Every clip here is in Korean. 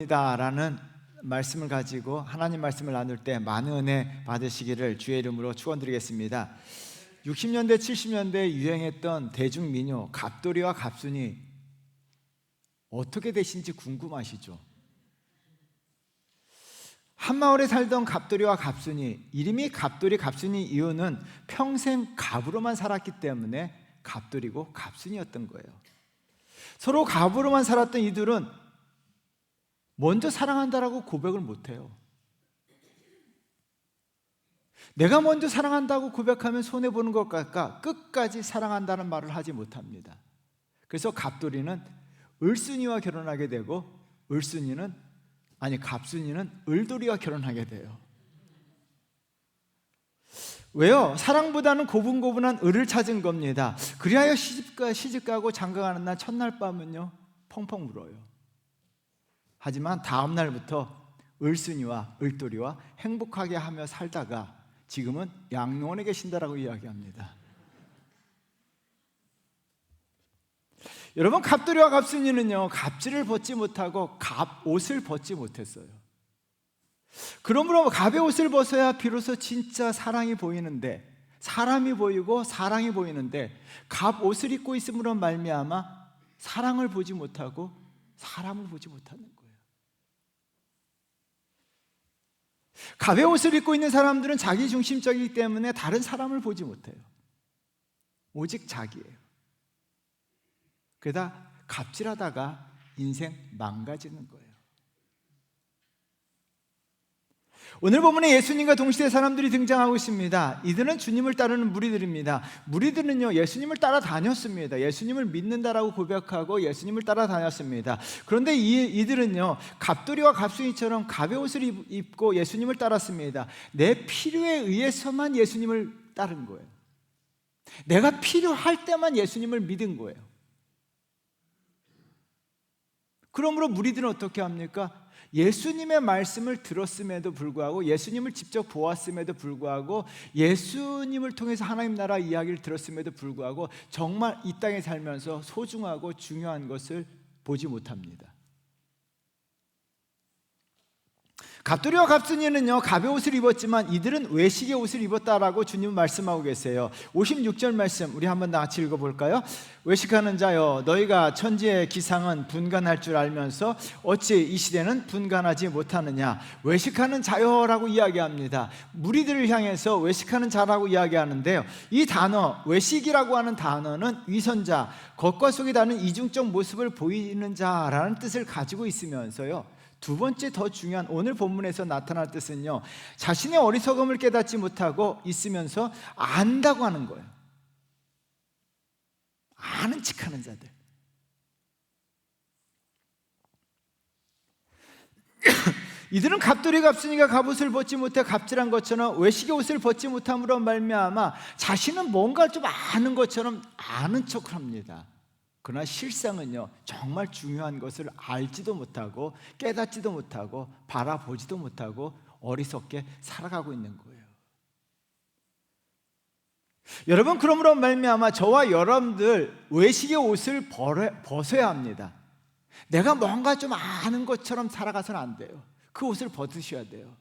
겁니다라는 말씀을 가지고 하나님 말씀을 나눌 때 많은 은혜 받으시기를 주의 이름으로 축원드리겠습니다. 60년대 70년대에 유행했던 대중민요 갑돌이와 갑순이 어떻게 되신지 궁금하시죠? 한마을에 살던 갑돌이와 갑순이, 이름이 갑돌이 갑순이 이유는 평생 갑으로만 살았기 때문에 갑돌이고 갑순이었던 거예요. 서로 갑으로만 살았던 이들은 먼저 사랑한다라고 고백을 못해요. 내가 먼저 사랑한다고 고백하면 손해보는 것 같까 끝까지 사랑한다는 말을 하지 못합니다. 그래서 갑돌이는 을순이와 결혼하게 되고 갑순이는 을돌이와 결혼하게 돼요. 왜요? 사랑보다는 고분고분한 을을 찾은 겁니다. 그리하여 시집가고 장가가는 날 첫날 밤은요 펑펑 울어요. 하지만 다음 날부터 을순이와 을돌이와 행복하게 하며 살다가 지금은 양로원에 계신다라고 이야기합니다. 여러분, 갑돌이와 갑순이는요 갑질을 벗지 못하고 갑옷을 벗지 못했어요. 그러므로 갑의 옷을 벗어야 비로소 진짜 사랑이 보이는데, 사람이 보이고 사랑이 보이는데 갑옷을 입고 있음으로 말미암아 사랑을 보지 못하고 사람을 보지 못하는 거예요. 갑의 옷을 입고 있는 사람들은 자기중심적이기 때문에 다른 사람을 보지 못해요. 오직 자기예요. 그러다 갑질하다가 인생 망가지는 거예요. 오늘 본문에 예수님과 동시대 사람들이 등장하고 있습니다. 이들은 주님을 따르는 무리들입니다. 무리들은요 예수님을 따라다녔습니다. 예수님을 믿는다라고 고백하고 예수님을 따라다녔습니다. 그런데 이들은요 갑돌이와 갑순이처럼 갑의 옷을 입고 예수님을 따랐습니다. 내 필요에 의해서만 예수님을 따른 거예요. 내가 필요할 때만 예수님을 믿은 거예요. 그러므로 무리들은 어떻게 합니까? 예수님의 말씀을 들었음에도 불구하고, 예수님을 직접 보았음에도 불구하고, 예수님을 통해서 하나님 나라 이야기를 들었음에도 불구하고 정말 이 땅에 살면서 소중하고 중요한 것을 보지 못합니다. 갑돌이와 갑순이는요 갑의 옷을 입었지만 이들은 외식의 옷을 입었다라고 주님은 말씀하고 계세요. 56절 말씀 우리 한번 다 같이 읽어볼까요? 외식하는 자여, 너희가 천지의 기상은 분간할 줄 알면서 어찌 이 시대는 분간하지 못하느냐. 외식하는 자여라고 이야기합니다. 무리들을 향해서 외식하는 자라고 이야기하는데요, 이 단어 외식이라고 하는 단어는 위선자, 겉과 속이 다른 이중적 모습을 보이는 자라는 뜻을 가지고 있으면서요, 두 번째 더 중요한 오늘 본문에서 나타날 뜻은요, 자신의 어리석음을 깨닫지 못하고 있으면서 안다고 하는 거예요. 아는 척하는 자들. 이들은 갑돌이 갑순이가 갑옷을 벗지 못해 갑질한 것처럼 외식의 옷을 벗지 못함으로 말미암아 자신은 뭔가 좀 아는 것처럼 아는 척을 합니다. 그러나 실상은요 정말 중요한 것을 알지도 못하고 깨닫지도 못하고 바라보지도 못하고 어리석게 살아가고 있는 거예요. 여러분, 그러므로 말미암아 저와 여러분들 외식의 옷을 벗어야 합니다. 내가 뭔가 좀 아는 것처럼 살아가서는 안 돼요. 그 옷을 벗으셔야 돼요.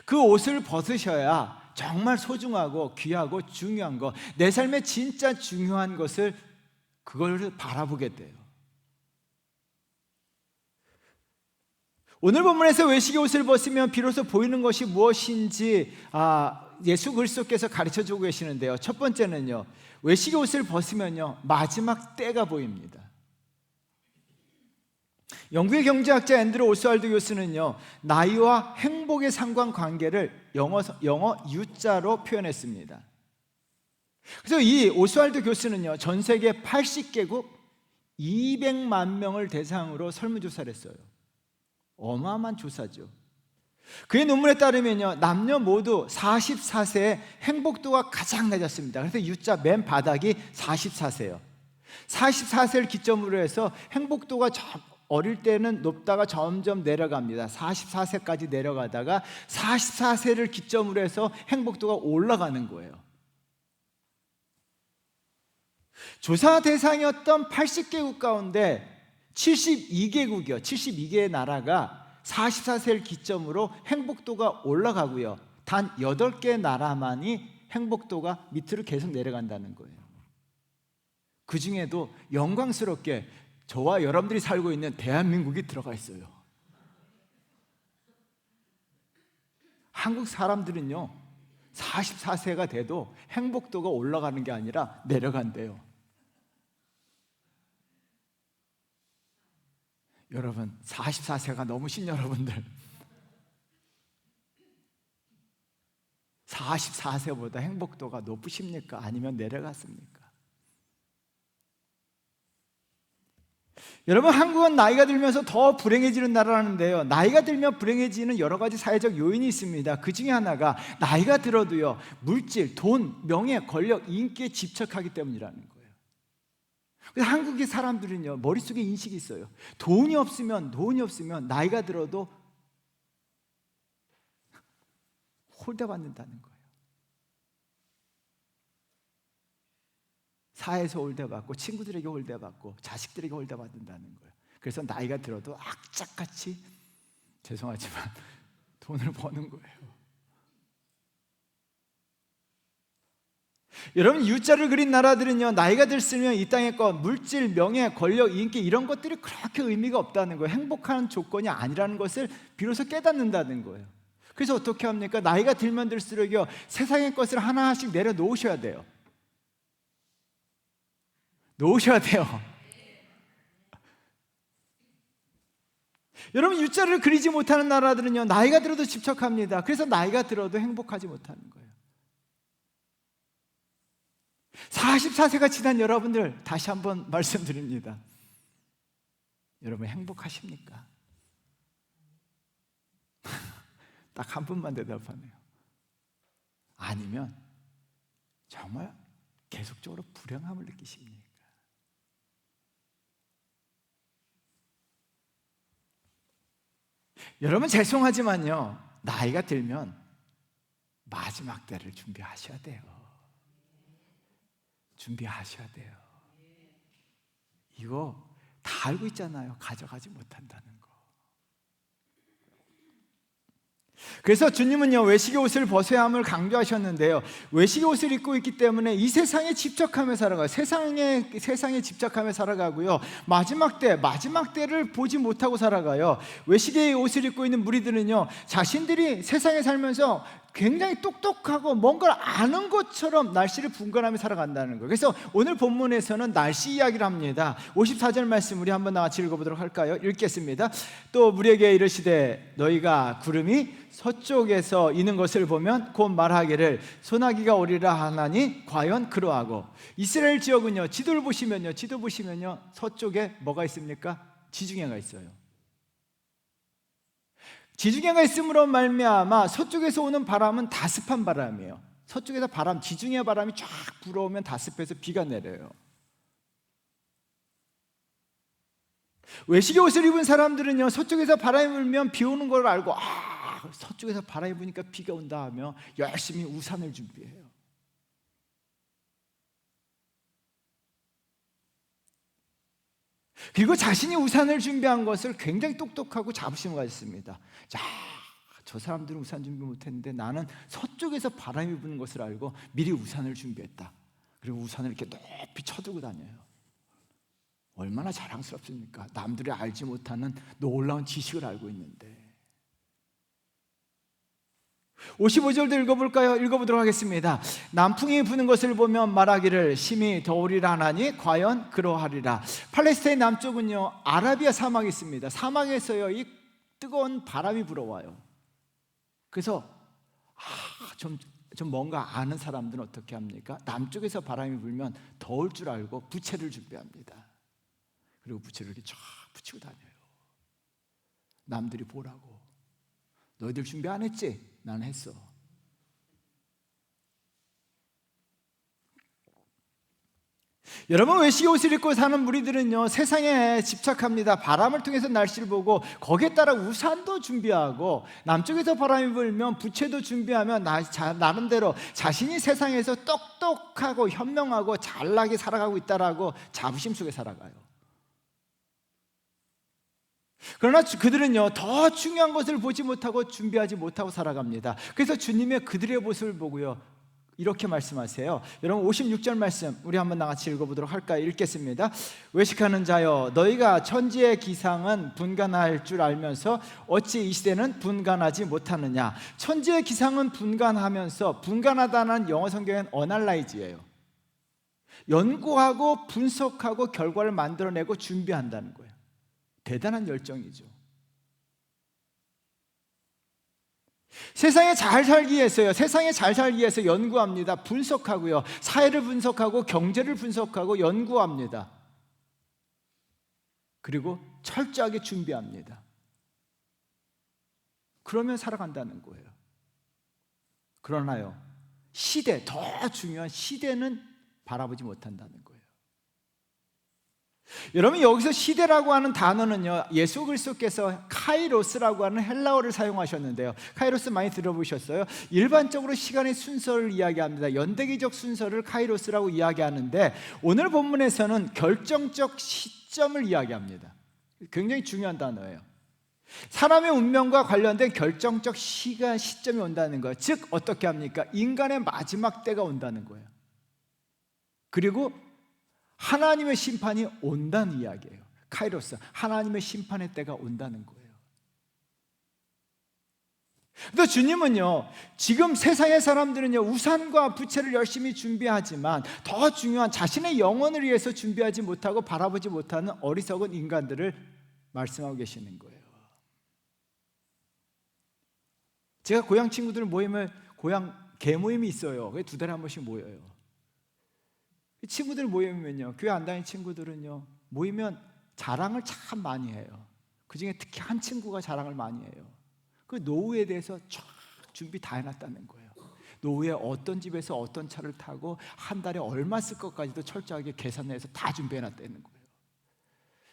그 옷을 벗으셔야 정말 소중하고 귀하고 중요한 것, 내 삶에 진짜 중요한 것을 그걸 바라보게 돼요. 오늘 본문에서 외식의 옷을 벗으면 비로소 보이는 것이 무엇인지 예수 그리스도께서 가르쳐주고 계시는데요, 첫 번째는요 외식의 옷을 벗으면요 마지막 때가 보입니다. 영국의 경제학자 앤드루 오스왈드 교수는요 나이와 행복의 상관관계를 영어 U자로 표현했습니다. 그래서 이 오스왈드 교수는요 전 세계 80개국 200만 명을 대상으로 설문조사를 했어요. 어마어마한 조사죠. 그의 논문에 따르면요 남녀 모두 44세의 행복도가 가장 낮았습니다. 그래서 U자 맨 바닥이 44세예요 44세를 기점으로 해서 행복도가 어릴 때는 높다가 점점 내려갑니다. 44세까지 내려가다가 44세를 기점으로 해서 행복도가 올라가는 거예요. 조사 대상이었던 80개국 가운데 72개국이요. 72개의 나라가 44세를 기점으로 행복도가 올라가고요. 단 8개 나라만이 행복도가 밑으로 계속 내려간다는 거예요. 그 중에도 영광스럽게 저와 여러분들이 살고 있는 대한민국이 들어가 있어요. 한국 사람들은요, 44세가 돼도 행복도가 올라가는 게 아니라 내려간대요. 여러분, 44세가 넘으신 여러분들, 44세보다 행복도가 높으십니까? 아니면 내려갔습니까? 여러분, 한국은 나이가 들면서 더 불행해지는 나라라는데요, 나이가 들면 불행해지는 여러 가지 사회적 요인이 있습니다. 그 중에 하나가 나이가 들어도요, 물질, 돈, 명예, 권력, 인기에 집착하기 때문이라는 거예요. 그래서 한국의 사람들은요, 머릿속에 인식이 있어요. 돈이 없으면 나이가 들어도 홀대받는다는 거예요. 사회에서 홀대받고, 친구들에게 홀대받고, 자식들에게 홀대받는다는 거예요. 그래서 나이가 들어도 악착같이, 죄송하지만 돈을 버는 거예요. 여러분, U자를 그린 나라들은요, 나이가 들수록 이 땅의 것, 물질, 명예, 권력, 인기 이런 것들이 그렇게 의미가 없다는 거예요. 행복한 조건이 아니라는 것을 비로소 깨닫는다는 거예요. 그래서 어떻게 합니까? 나이가 들면 들수록요, 세상의 것을 하나씩 내려놓으셔야 돼요. 놓으셔야 돼요. 여러분, U자를 그리지 못하는 나라들은요, 나이가 들어도 집착합니다. 그래서 나이가 들어도 행복하지 못하는 거예요. 44세가 지난 여러분들, 다시 한번 말씀드립니다. 여러분, 행복하십니까? 딱 한 분만 대답하네요. 아니면 정말 계속적으로 불행함을 느끼십니까? 여러분, 죄송하지만요, 나이가 들면 마지막 때를 준비하셔야 돼요. 준비하셔야 돼요. 이거 다 알고 있잖아요. 가져가지 못한다는 거. 그래서 주님은요, 외식의 옷을 벗어야 함을 강조하셨는데요, 외식의 옷을 입고 있기 때문에 이 세상에 집착하며 살아가요. 세상에 집착하며 살아가고요, 마지막 때를 보지 못하고 살아가요. 외식의 옷을 입고 있는 무리들은요, 자신들이 세상에 살면서 굉장히 똑똑하고 뭔가를 아는 것처럼 날씨를 분간하며 살아간다는 거예요. 그래서 오늘 본문에서는 날씨 이야기를 합니다. 54절 말씀 우리 한번 같이 읽어보도록 할까요? 읽겠습니다. 또 무리에게 이르시되 너희가 구름이 서쪽에서 이는 것을 보면 곧 말하기를 소나기가 오리라 하나니 과연 그러하고. 이스라엘 지역은요, 지도 보시면요 서쪽에 뭐가 있습니까? 지중해가 있어요. 지중해가 있음으로 말미암아 서쪽에서 오는 바람은 다습한 바람이에요. 서쪽에서 지중해 바람이 쫙 불어오면 다습해서 비가 내려요. 외식의 옷을 입은 사람들은요, 서쪽에서 바람이 불면 비 오는 걸 알고, 서쪽에서 바람이 부니까 비가 온다 하며 열심히 우산을 준비해요. 그리고 자신이 우산을 준비한 것을 굉장히 똑똑하고 자부심을 가졌습니다. 자, 저 사람들은 우산 준비 못했는데 나는 서쪽에서 바람이 부는 것을 알고 미리 우산을 준비했다. 그리고 우산을 이렇게 높이 쳐들고 다녀요. 얼마나 자랑스럽습니까? 남들이 알지 못하는 놀라운 지식을 알고 있는데. 55절도 읽어볼까요? 읽어보도록 하겠습니다. 남풍이 부는 것을 보면 말하기를 심히 더우리라 하나니 과연 그러하리라. 팔레스타인 남쪽은요, 아라비아 사막이 있습니다. 사막에서요, 이 뜨거운 바람이 불어와요. 그래서 좀 뭔가 아는 사람들은 어떻게 합니까? 남쪽에서 바람이 불면 더울 줄 알고 부채를 준비합니다. 그리고 부채를 이렇게 쫙 붙이고 다녀요. 남들이 보라고. 너희들 준비 안 했지? 나는 했어. 여러분, 외식의 옷을 입고 사는 무리들은요, 세상에 집착합니다. 바람을 통해서 날씨를 보고 거기에 따라 우산도 준비하고, 남쪽에서 바람이 불면 부채도 준비하며 나름대로 자신이 세상에서 똑똑하고 현명하고 잘나게 살아가고 있다라고 자부심 속에 살아가요. 그러나 그들은요, 더 중요한 것을 보지 못하고 준비하지 못하고 살아갑니다. 그래서 주님의 그들의 모습을 보고요, 이렇게 말씀하세요. 여러분 56절 말씀 우리 한번 같이 읽어보도록 할까요? 읽겠습니다. 외식하는 자여, 너희가 천지의 기상은 분간할 줄 알면서 어찌 이 시대는 분간하지 못하느냐. 천지의 기상은 분간하면서, 분간하다는 영어 성경엔 어널라이즈예요. 연구하고 분석하고 결과를 만들어내고 준비한다는 거예요. 대단한 열정이죠. 세상에 잘 살기 위해서요, 세상에 잘 살기 위해서 연구합니다. 분석하고요, 사회를 분석하고 경제를 분석하고 연구합니다. 그리고 철저하게 준비합니다. 그러면 살아간다는 거예요. 그러나요, 시대, 더 중요한 시대는 바라보지 못한다는 거예요. 여러분, 여기서 시대라고 하는 단어는요, 예수 그리스도께서 카이로스라고 하는 헬라어를 사용하셨는데요, 카이로스 많이 들어보셨어요? 일반적으로 시간의 순서를 이야기합니다. 연대기적 순서를 카이로스라고 이야기하는데, 오늘 본문에서는 결정적 시점을 이야기합니다. 굉장히 중요한 단어예요. 사람의 운명과 관련된 결정적 시점이 온다는 거예요. 즉 어떻게 합니까? 인간의 마지막 때가 온다는 거예요. 그리고 하나님의 심판이 온다는 이야기예요. 카이로스, 하나님의 심판의 때가 온다는 거예요. 근데 주님은요, 지금 세상의 사람들은요, 우산과 부채를 열심히 준비하지만 더 중요한 자신의 영혼을 위해서 준비하지 못하고 바라보지 못하는 어리석은 인간들을 말씀하고 계시는 거예요. 제가 고향 친구들 모임을, 고향 개모임이 있어요. 그게 2달에 한 번씩 모여요. 친구들 모이면요, 교회 안 다니는 친구들은요, 모이면 자랑을 참 많이 해요. 그 중에 특히 한 친구가 자랑을 많이 해요. 그 노후에 대해서 쫙 준비 다 해놨다는 거예요. 노후에 어떤 집에서 어떤 차를 타고 한 달에 얼마 쓸 것까지도 철저하게 계산해서 다 준비해놨다는 거예요.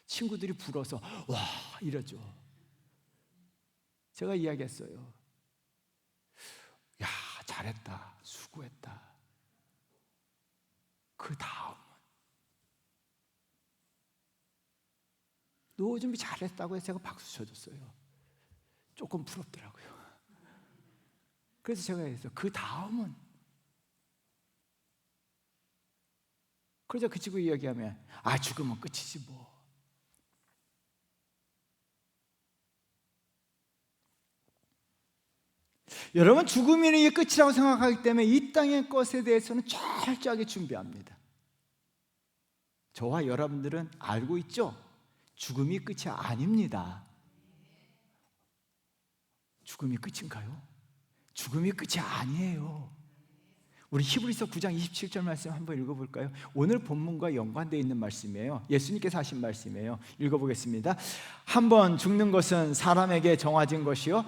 친구들이 불어서 와 이러죠. 제가 이야기했어요. 야, 잘했다, 수고했다. 그 다음은 노후 준비 잘했다고 해서 제가 박수 쳐줬어요. 조금 부럽더라고요. 그래서 제가 했어요. 그 다음은, 그래서 그 친구 이야기하면 아, 죽으면 끝이지 뭐. 여러분, 죽음이 끝이라고 생각하기 때문에 이 땅의 것에 대해서는 철저하게 준비합니다. 저와 여러분들은 알고 있죠? 죽음이 끝이 아닙니다. 죽음이 끝인가요? 죽음이 끝이 아니에요. 우리 히브리서 9장 27절 말씀 한번 읽어볼까요? 오늘 본문과 연관되어 있는 말씀이에요. 예수님께서 하신 말씀이에요. 읽어보겠습니다. 한 번 죽는 것은 사람에게 정해진 것이요.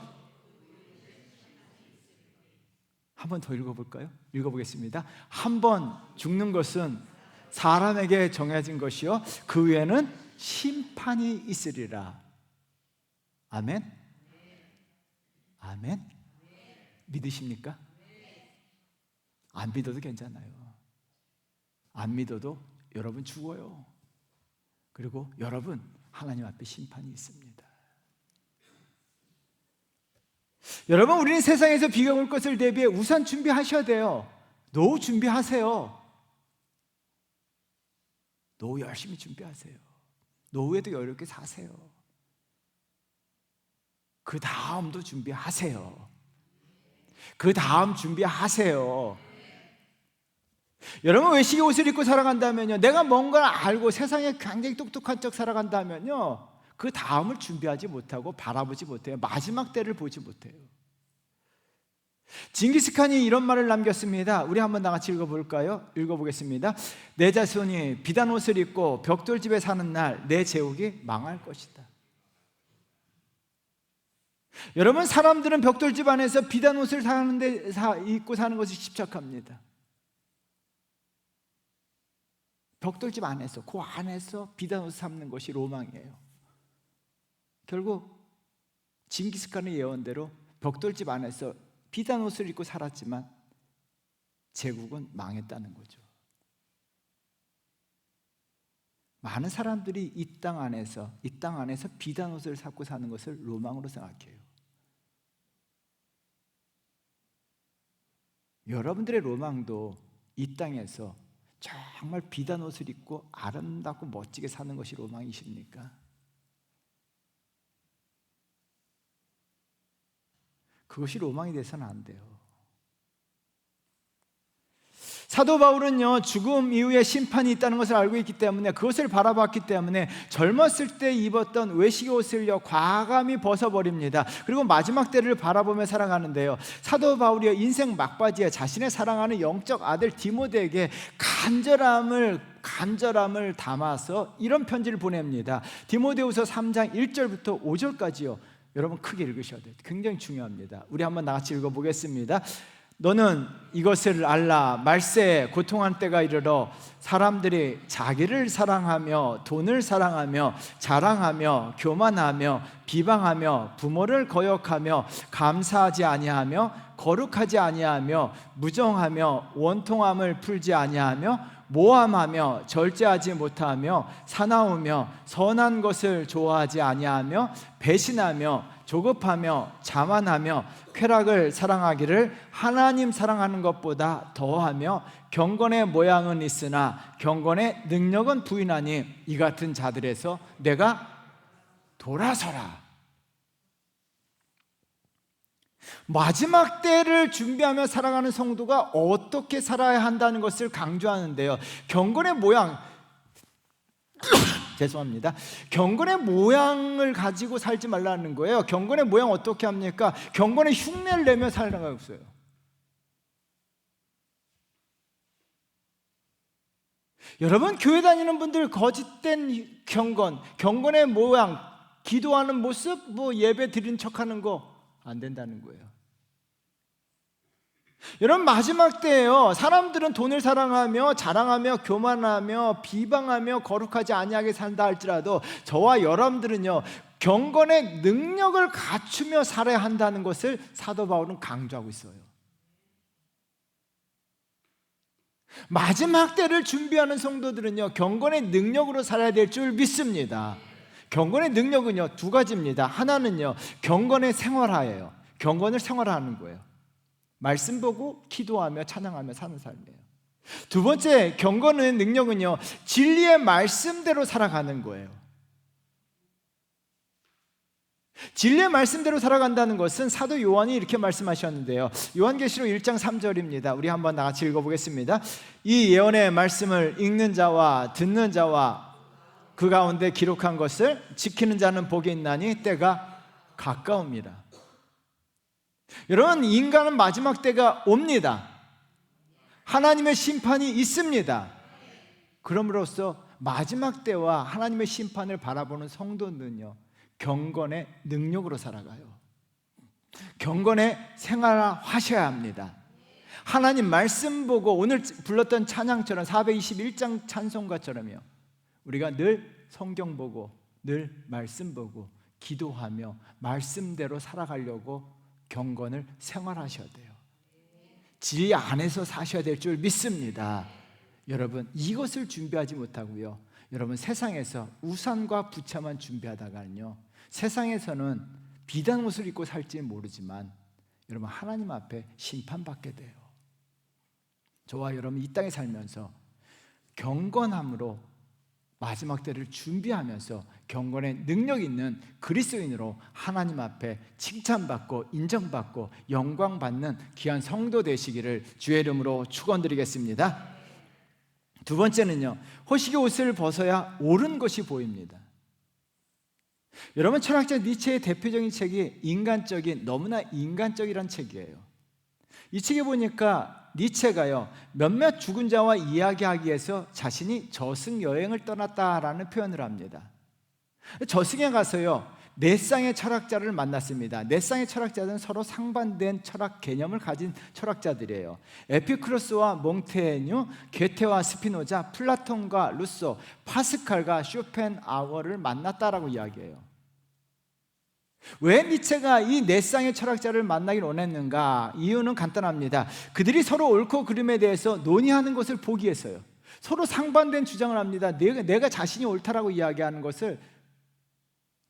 한 번 더 읽어볼까요? 읽어보겠습니다. 한 번 죽는 것은 사람에게 정해진 것이요, 그 후에는 심판이 있으리라. 아멘? 아멘? 믿으십니까? 안 믿어도 괜찮아요. 안 믿어도 여러분 죽어요. 그리고 여러분 하나님 앞에 심판이 있습니다. 여러분, 우리는 세상에서 비가 올 것을 대비해 우산 준비하셔야 돼요. 노후 준비하세요. 노후 열심히 준비하세요. 노후에도 여유롭게 사세요. 그 다음도 준비하세요. 그 다음 준비하세요. 여러분, 외식의 옷을 입고 살아간다면요, 내가 뭔가를 알고 세상에 굉장히 똑똑한 척 살아간다면요, 그 다음을 준비하지 못하고 바라보지 못해요. 마지막 때를 보지 못해요. 징기스칸이 이런 말을 남겼습니다. 우리 한번 다 같이 읽어볼까요? 읽어보겠습니다. 내 자손이 비단 옷을 입고 벽돌집에 사는 날 내 제국이 망할 것이다. 여러분, 사람들은 벽돌집 안에서 비단 옷을 입고 사는 것이 집착합니다. 벽돌집 안에서, 그 안에서 비단 옷을 삼는 것이 로망이에요. 결국 징기스칸의 예언대로 벽돌집 안에서 비단 옷을 입고 살았지만 제국은 망했다는 거죠. 많은 사람들이 이 땅 안에서 비단 옷을 사고 사는 것을 로망으로 생각해요. 여러분들의 로망도 이 땅에서 정말 비단 옷을 입고 아름답고 멋지게 사는 것이 로망이십니까? 그것이 로망이 돼서는 안 돼요. 사도 바울은요, 죽음 이후에 심판이 있다는 것을 알고 있기 때문에, 그것을 바라봤기 때문에 젊었을 때 입었던 외식의 옷을요 과감히 벗어버립니다. 그리고 마지막 때를 바라보며 살아가는데요, 사도 바울이요 인생 막바지에 자신의 사랑하는 영적 아들 디모데에게 간절함을 담아서 이런 편지를 보냅니다. 디모데후서 3장 1절부터 5절까지요. 여러분 크게 읽으셔야 돼요. 굉장히 중요합니다. 우리 한번 나같이 읽어보겠습니다. 너는 이것을 알라. 말세에 고통한 때가 이르러 사람들이 자기를 사랑하며 돈을 사랑하며 자랑하며 교만하며 비방하며 부모를 거역하며 감사하지 아니하며 거룩하지 아니하며 무정하며 원통함을 풀지 아니하며 모함하며 절제하지 못하며 사나우며 선한 것을 좋아하지 아니하며 배신하며 조급하며 자만하며 쾌락을 사랑하기를 하나님 사랑하는 것보다 더하며 경건의 모양은 있으나 경건의 능력은 부인하니 이 같은 자들에서 내가 돌아서라. 마지막 때를 준비하며 살아가는 성도가 어떻게 살아야 한다는 것을 강조하는데요, 경건의 모양 죄송합니다. 경건의 모양을 가지고 살지 말라는 거예요. 경건의 모양 어떻게 합니까? 경건의 흉내를 내며 살아가고 있어요. 여러분, 교회 다니는 분들 거짓된 경건의 모양, 기도하는 모습, 예배 드리는 척하는 거 안 된다는 거예요. 여러분, 마지막 때예요. 사람들은 돈을 사랑하며 자랑하며 교만하며 비방하며 거룩하지 아니하게 산다 할지라도 저와 여러분들은요 경건의 능력을 갖추며 살아야 한다는 것을 사도 바울은 강조하고 있어요. 마지막 때를 준비하는 성도들은요 경건의 능력으로 살아야 될 줄 믿습니다. 경건의 능력은요 두 가지입니다. 하나는요 경건의 생활화예요. 경건을 생활화하는 거예요. 말씀 보고 기도하며 찬양하며 사는 삶이에요. 두 번째 경건의 능력은요 진리의 말씀대로 살아가는 거예요. 진리의 말씀대로 살아간다는 것은 사도 요한이 이렇게 말씀하셨는데요, 요한계시록 1장 3절입니다. 우리 한번 나같이 읽어보겠습니다. 이 예언의 말씀을 읽는 자와 듣는 자와 그 가운데 기록한 것을 지키는 자는 복이 있나니 때가 가까웁니다. 여러분, 인간은 마지막 때가 옵니다. 하나님의 심판이 있습니다. 그럼으로써 마지막 때와 하나님의 심판을 바라보는 성도는요 경건의 능력으로 살아가요. 경건의 생활화하셔야 합니다. 하나님 말씀 보고 오늘 불렀던 찬양처럼 421장 찬송가처럼요 우리가 늘 성경 보고 늘 말씀 보고 기도하며 말씀대로 살아가려고 경건을 생활하셔야 돼요. 진리 안에서 사셔야 될 줄 믿습니다. 여러분, 이것을 준비하지 못하고요 여러분 세상에서 우산과 부채만 준비하다가는요 세상에서는 비단 옷을 입고 살지 모르지만 여러분 하나님 앞에 심판받게 돼요. 저와 여러분 이 땅에 살면서 경건함으로 마지막 때를 준비하면서 경건의 능력 있는 그리스도인으로 하나님 앞에 칭찬받고 인정받고 영광받는 귀한 성도 되시기를 주의 이름으로 축원드리겠습니다. 두 번째는요 호식의 옷을 벗어야 옳은 것이 보입니다. 여러분, 철학자 니체의 대표적인 책이 너무나 인간적이란 책이에요. 이 책에 보니까 니체가요 몇몇 죽은 자와 이야기하기 위해서 자신이 저승 여행을 떠났다라는 표현을 합니다. 저승에 가서요 네 쌍의 철학자를 만났습니다. 네 쌍의 철학자들은 서로 상반된 철학 개념을 가진 철학자들이에요. 에피쿠로스와 몽테뉴, 게테와 스피노자, 플라톤과 루소, 파스칼과 쇼펜하워를 만났다라고 이야기해요. 왜 니체가 이 네 쌍의 철학자를 만나길 원했는가? 이유는 간단합니다. 그들이 서로 옳고 그름에 대해서 논의하는 것을 보기 위해서요. 서로 상반된 주장을 합니다. 내가 자신이 옳다라고 이야기하는 것을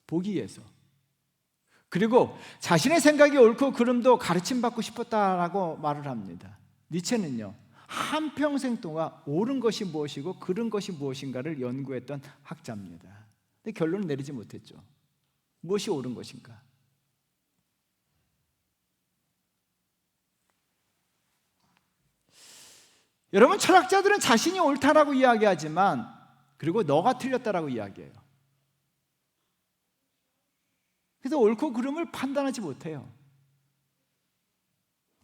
보기 위해서. 그리고 자신의 생각이 옳고 그름도 가르침받고 싶었다라고 말을 합니다. 니체는요, 한평생 동안 옳은 것이 무엇이고 그른 것이 무엇인가를 연구했던 학자입니다. 근데 결론을 내리지 못했죠. 무엇이 옳은 것인가? 여러분, 철학자들은 자신이 옳다라고 이야기하지만 그리고 너가 틀렸다라고 이야기해요. 그래서 옳고 그름을 판단하지 못해요.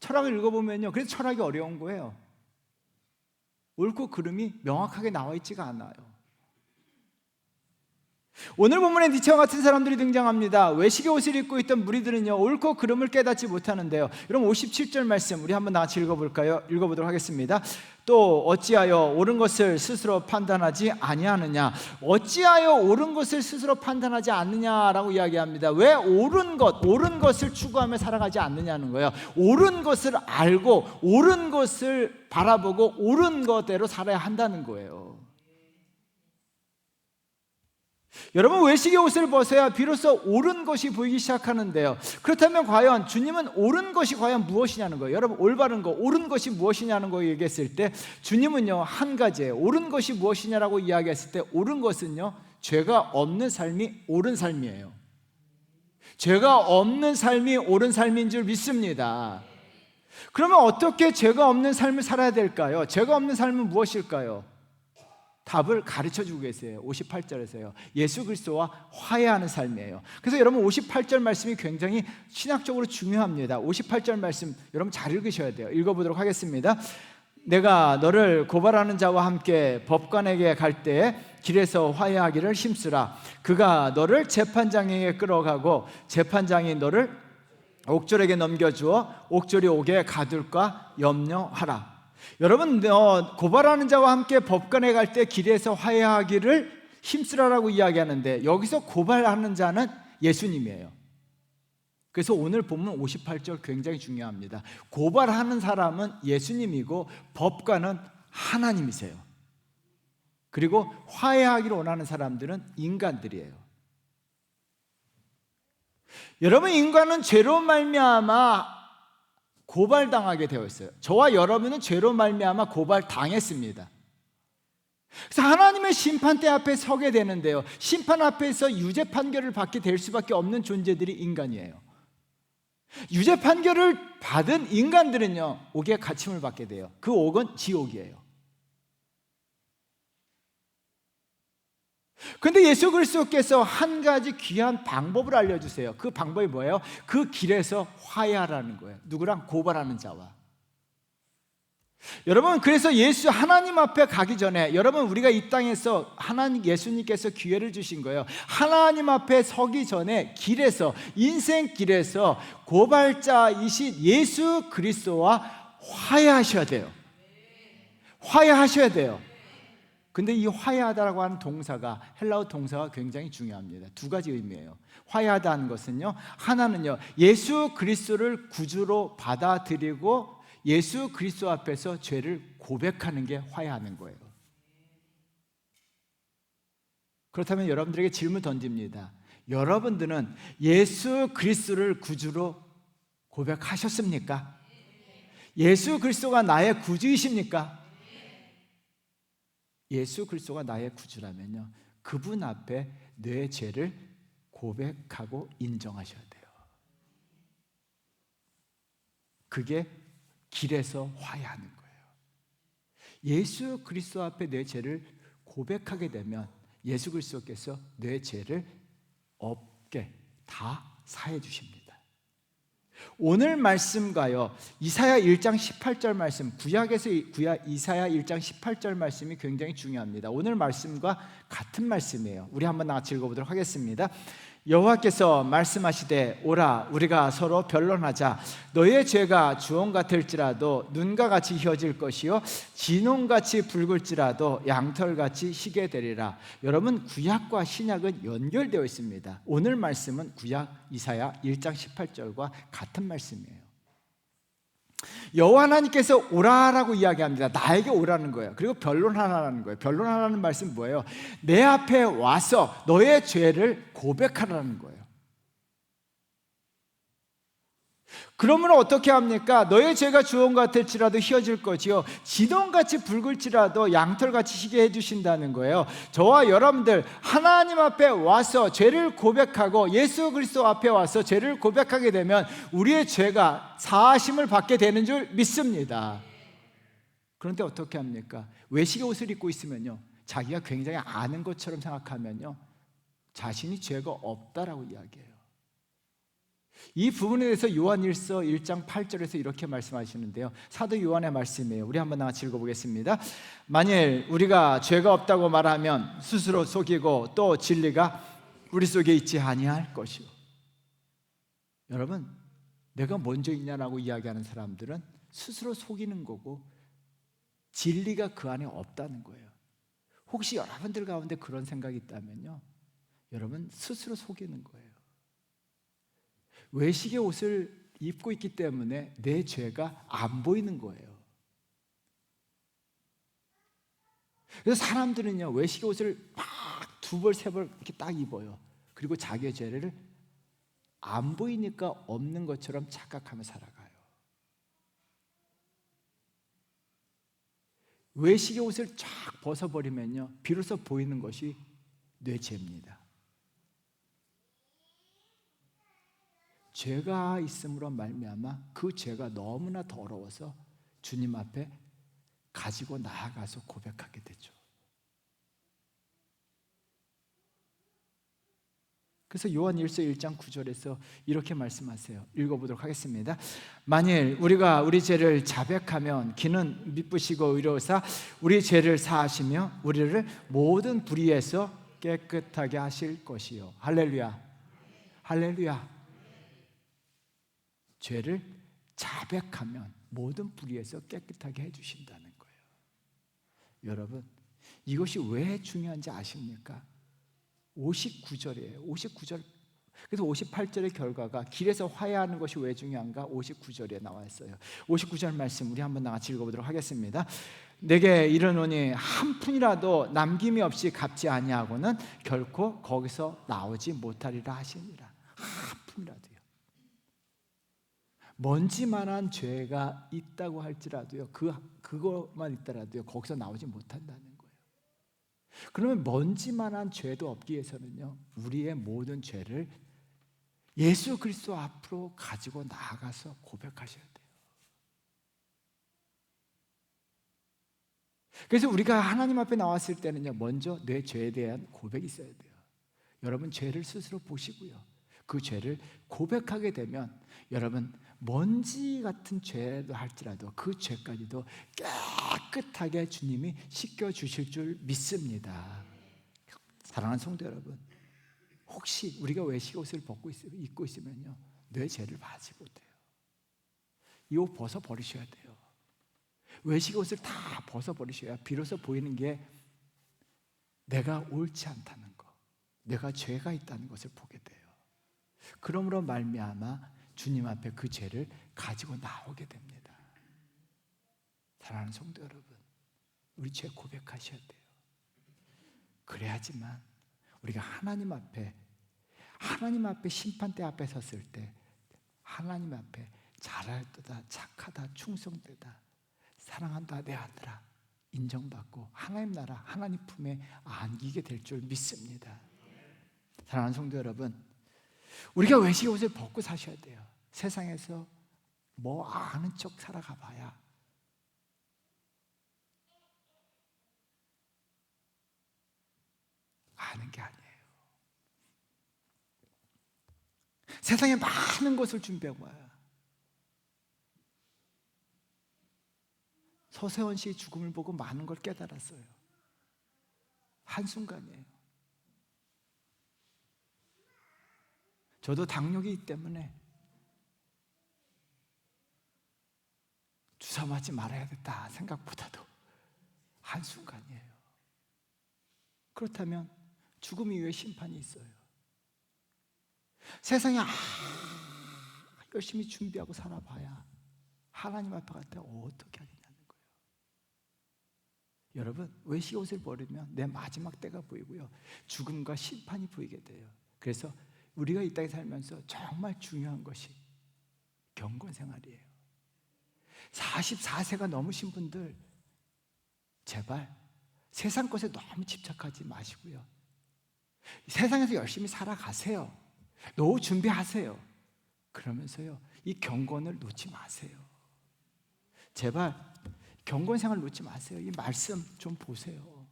철학을 읽어보면요, 그래서 철학이 어려운 거예요. 옳고 그름이 명확하게 나와 있지가 않아요. 오늘 본문에 니체와 같은 사람들이 등장합니다. 외식의 옷을 입고 있던 무리들은요, 옳고 그름을 깨닫지 못하는데요. 여러분, 57절 말씀 우리 한번 같이 읽어볼까요? 읽어보도록 하겠습니다. 또 어찌하여 옳은 것을 스스로 판단하지 아니하느냐? 어찌하여 옳은 것을 스스로 판단하지 않느냐라고 이야기합니다. 왜 옳은 것을 추구하며 살아가지 않느냐는 거예요. 옳은 것을 알고 옳은 것을 바라보고 옳은 것대로 살아야 한다는 거예요. 여러분, 외식의 옷을 벗어야 비로소 옳은 것이 보이기 시작하는데요. 그렇다면 과연 주님은 옳은 것이 과연 무엇이냐는 거예요. 여러분, 올바른 것, 옳은 것이 무엇이냐는 거 얘기했을 때 주님은요, 한 가지예요. 옳은 것이 무엇이냐라고 이야기했을 때 옳은 것은요, 죄가 없는 삶이 옳은 삶이에요. 죄가 없는 삶이 옳은 삶인 줄 믿습니다. 그러면 어떻게 죄가 없는 삶을 살아야 될까요? 죄가 없는 삶은 무엇일까요? 답을 가르쳐주고 계세요. 58절에서요. 예수 그리스도와 화해하는 삶이에요. 그래서 여러분, 58절 말씀이 굉장히 신학적으로 중요합니다. 58절 말씀 여러분 잘 읽으셔야 돼요. 읽어보도록 하겠습니다. 내가 너를 고발하는 자와 함께 법관에게 갈 때에 길에서 화해하기를 힘쓰라. 그가 너를 재판장에게 끌어가고 재판장이 너를 옥졸에게 넘겨주어 옥졸이 옥에 가둘까 염려하라. 여러분, 고발하는 자와 함께 법관에 갈 때 길에서 화해하기를 힘쓰라라고 이야기하는데 여기서 고발하는 자는 예수님이에요. 그래서 오늘 본문 58절 굉장히 중요합니다. 고발하는 사람은 예수님이고 법관은 하나님이세요. 그리고 화해하기를 원하는 사람들은 인간들이에요. 여러분, 인간은 죄로 말미암아 고발당하게 되어 있어요. 저와 여러분은 죄로 말미암아 고발당했습니다. 그래서 하나님의 심판대 앞에 서게 되는데요, 심판 앞에서 유죄 판결을 받게 될 수밖에 없는 존재들이 인간이에요. 유죄 판결을 받은 인간들은요, 옥에 갇힘을 받게 돼요. 그 옥은 지옥이에요. 그런데 예수 그리스도께서 한 가지 귀한 방법을 알려주세요. 그 방법이 뭐예요? 그 길에서 화해하라는 거예요. 누구랑? 고발하는 자와. 여러분, 그래서 하나님 앞에 가기 전에, 여러분, 우리가 이 땅에서 예수님께서 기회를 주신 거예요. 하나님 앞에 서기 전에 길에서, 인생 길에서 고발자이신 예수 그리스도와 화해하셔야 돼요. 화해하셔야 돼요. 근데 이 화해하다라고 하는 동사가, 헬라어 동사가 굉장히 중요합니다. 두 가지 의미예요. 화해하다는 것은요, 하나는요, 예수 그리스도를 구주로 받아들이고 예수 그리스도 앞에서 죄를 고백하는 게 화해하는 거예요. 그렇다면 여러분들에게 질문 던집니다. 여러분들은 예수 그리스도를 구주로 고백하셨습니까? 예수 그리스도가 나의 구주이십니까? 예수 그리스도가 나의 구주라면요, 그분 앞에 내 죄를 고백하고 인정하셔야 돼요. 그게 길에서 화해하는 거예요. 예수 그리스도 앞에 내 죄를 고백하게 되면 예수 그리스도께서 내 죄를 없게 다 사해 주십니다. 오늘 말씀과요, 이사야 1장 18절 말씀, 구약에서 이사야 1장 18절 말씀이 굉장히 중요합니다. 오늘 말씀과 같은 말씀이에요. 우리 한번 같이 읽어보도록 하겠습니다. 여호와께서 말씀하시되 오라 우리가 서로 변론하자. 너의 죄가 주홍 같을지라도 눈과 같이 휘어질 것이요 진홍같이 붉을지라도 양털같이 희게 되리라. 여러분, 구약과 신약은 연결되어 있습니다. 오늘 말씀은 구약 이사야 1장 18절과 같은 말씀이에요. 여호와 하나님께서 오라라고 이야기합니다. 나에게 오라는 거예요. 그리고 변론하라는 거예요. 변론하라는 말씀은 뭐예요? 내 앞에 와서 너의 죄를 고백하라는 거예요. 그러면 어떻게 합니까? 너의 죄가 주홍 같을지라도 희어질 것이요 진홍같이 붉을지라도 양털같이 희게 해주신다는 거예요. 저와 여러분들 하나님 앞에 와서 죄를 고백하고 예수 그리스도 앞에 와서 죄를 고백하게 되면 우리의 죄가 사하심을 받게 되는 줄 믿습니다. 그런데 어떻게 합니까? 외식의 옷을 입고 있으면요, 자기가 굉장히 아는 것처럼 생각하면요, 자신이 죄가 없다라고 이야기해요. 이 부분에 대해서 요한일서 1장 8절에서 이렇게 말씀하시는데요, 사도 요한의 말씀이에요. 우리 한번 같이 읽어보겠습니다. 만일 우리가 죄가 없다고 말하면 스스로 속이고 또 진리가 우리 속에 있지 아니할 것이요. 여러분, 내가 먼저 있냐라고 이야기하는 사람들은 스스로 속이는 거고 진리가 그 안에 없다는 거예요. 혹시 여러분들 가운데 그런 생각이 있다면요, 여러분 스스로 속이는 거예요. 외식의 옷을 입고 있기 때문에 내 죄가 안 보이는 거예요. 그래서 사람들은요, 외식의 옷을 막 두 벌, 세 벌 이렇게 딱 입어요. 그리고 자기의 죄를 안 보이니까 없는 것처럼 착각하며 살아가요. 외식의 옷을 쫙 벗어버리면요, 비로소 보이는 것이 내 죄입니다. 죄가 있음으로 말미암아 그 죄가 너무나 더러워서 주님 앞에 가지고 나아가서 고백하게 되죠. 그래서 요한일서 1장 9절에서 이렇게 말씀하세요. 읽어보도록 하겠습니다. 만일 우리가 우리 죄를 자백하면 기는 미쁘시고 의로우사 우리 죄를 사하시며 우리를 모든 불의에서 깨끗하게 하실 것이요. 할렐루야, 할렐루야. 죄를 자백하면 모든 불의에서 깨끗하게 해주신다는 거예요. 여러분, 이것이 왜 중요한지 아십니까? 59절이에요. 59절. 그래서 58절의 결과가 길에서 화해하는 것이 왜 중요한가? 59절에 나와 있어요. 59절 말씀 우리 한번 같이 읽어보도록 하겠습니다. 내게 이르노니 한 푼이라도 남김이 없이 갚지 아니하고는 결코 거기서 나오지 못하리라 하시니라. 한 푼이라도요. 먼지만한 죄가 있다고 할지라도요, 그것만 있더라도요, 거기서 나오지 못한다는 거예요. 그러면 먼지만한 죄도 없기 위해서는요, 우리의 모든 죄를 예수 그리스도 앞으로 가지고 나아가서 고백하셔야 돼요. 그래서 우리가 하나님 앞에 나왔을 때는요, 먼저 내 죄에 대한 고백이 있어야 돼요. 여러분, 죄를 스스로 보시고요, 그 죄를 고백하게 되면 여러분, 먼지 같은 죄도 할지라도 그 죄까지도 깨끗하게 주님이 씻겨주실 줄 믿습니다. 사랑하는 성도 여러분, 혹시 우리가 외식 옷을 입고 있으면요, 내 죄를 봐지 못해요. 이 옷 벗어버리셔야 돼요. 외식 옷을 다 벗어버리셔야 비로소 보이는 게 내가 옳지 않다는 거, 내가 죄가 있다는 것을 보게 돼요. 그러므로 말미암아 주님 앞에 그 죄를 가지고 나오게 됩니다. 사랑하는 성도 여러분, 우리 죄 고백하셔야 돼요. 그래야지만 우리가 하나님 앞에 심판대 앞에 섰을 때 하나님 앞에 잘할도다, 착하다, 충성되다, 사랑한다 내 아들아 인정받고 하나님 나라, 하나님 품에 안기게 될 줄 믿습니다. 사랑하는 성도 여러분, 우리가 외식의 옷을 벗고 사셔야 돼요. 세상에서 뭐 아는 척 살아가 봐야 아는 게 아니에요. 세상에 많은 것을 준비하고 와요. 서세원 씨의 죽음을 보고 많은 걸 깨달았어요. 한순간이에요. 저도 당뇨기 있기 때문에 주사 맞지 말아야겠다 생각보다도 한순간이에요. 그렇다면 죽음 이후에 심판이 있어요. 세상에 열심히 준비하고 살아봐야 하나님 앞에 갔다 어떻게 하겠냐는 거예요. 여러분, 외식의 옷을 버리면 내 마지막 때가 보이고요, 죽음과 심판이 보이게 돼요. 그래서 우리가 이 땅에 살면서 정말 중요한 것이 경건 생활이에요. 44세가 넘으신 분들, 제발 세상 것에 너무 집착하지 마시고요, 세상에서 열심히 살아가세요. 노후 준비하세요. 그러면서요, 이 경건을 놓지 마세요. 제발 경건 생활 놓지 마세요. 이 말씀 좀 보세요.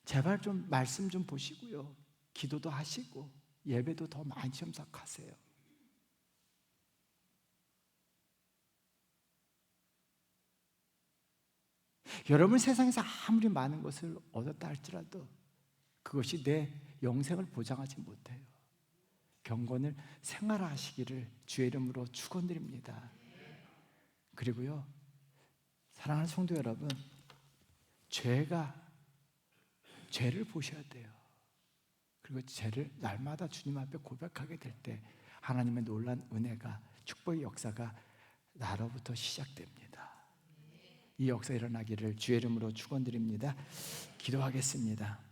제발 좀 말씀 좀 보시고요, 기도도 하시고 예배도 더 많이 참석하세요. 여러분, 세상에서 아무리 많은 것을 얻었다 할지라도 그것이 내 영생을 보장하지 못해요. 경건을 생활하시기를 주의 이름으로 축원드립니다. 그리고요, 사랑하는 성도 여러분, 죄를 보셔야 돼요. 그리고 죄를 날마다 주님 앞에 고백하게 될 때 하나님의 놀란 은혜가, 축복의 역사가 나로부터 시작됩니다. 이 역사 일어나기를 주의 이름으로 축원드립니다. 기도하겠습니다.